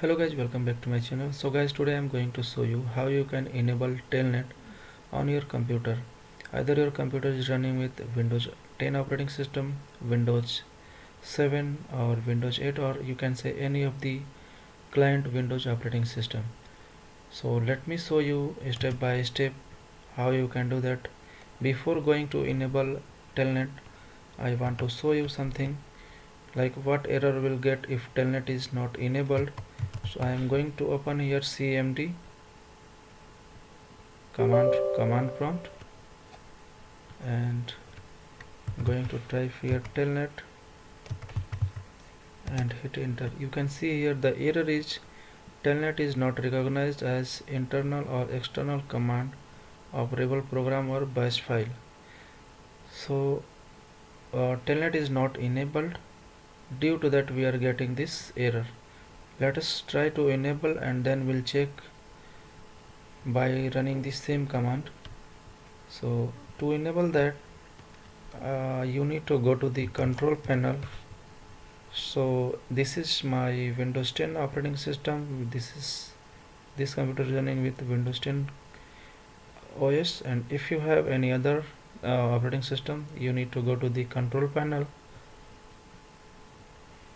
Hello guys, welcome back to my channel. So guys, today I am going to show you how you can enable Telnet on your computer. Either your computer is running with Windows 10 operating system, Windows 7 or Windows 8, or you can say any of the client Windows operating system. So let me show you step by step how you can do that. Before going to enable Telnet, I want to show you something like what error will get if Telnet is not enabled. So I am going to open here cmd command prompt and going to type here telnet and hit enter. You can see here the error is telnet is not recognized as internal or external command operable program or bash file. So telnet is not enabled, due to that we are getting this error. Let us try to enable and then we'll check by running the same command. So to enable that, you need to go to the control panel. So this is my Windows 10 operating system. This computer is running with Windows 10 OS, and if you have any other operating system, you need to go to the control panel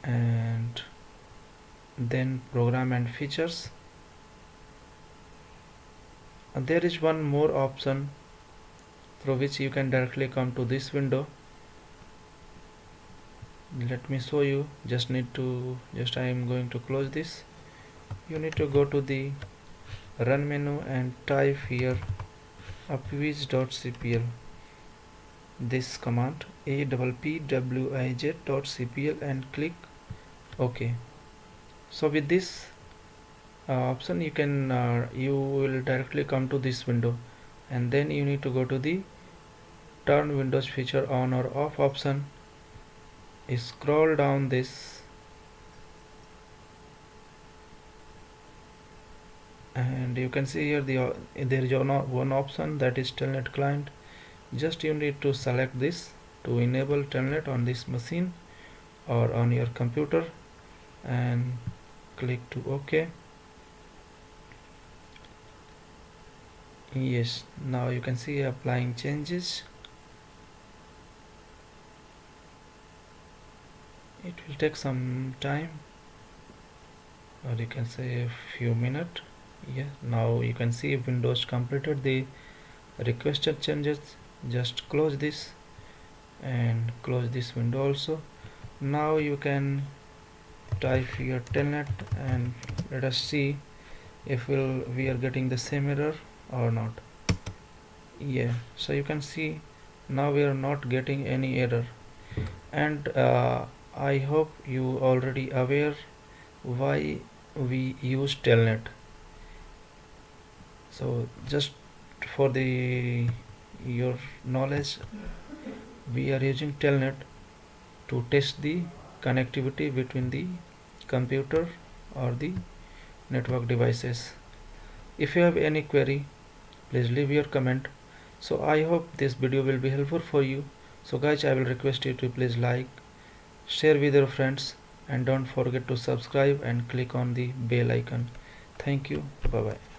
and then program and features. And there is one more option through which you can directly come to this window. Let me show you. I am going to close this. You need to go to the run menu and type here appwiz.cpl, this command appwiz.cpl, and click OK. So with this option you will directly come to this window, and then you need to go to the turn Windows feature on or off option. Scroll down this and you can see here there is one option, that is telnet client. Just you need to select this to enable telnet on this machine or on your computer and click to OK. Yes, now you can see applying changes. It will take some time, or you can say a few minutes. Yeah, now you can see Windows completed the requested changes. Just close this and close this window also. Now you can type here telnet and let us see if we are getting the same error or not. Yeah, so you can see now we are not getting any error, and I hope you already aware why we use telnet. So just for your knowledge, we are using telnet to test the connectivity between the computer or the network devices. If you have any query, please leave your comment. So I hope this video will be helpful for you. So guys, I will request you to please like, share with your friends, and don't forget to subscribe and click on the bell icon. Thank you. Bye bye.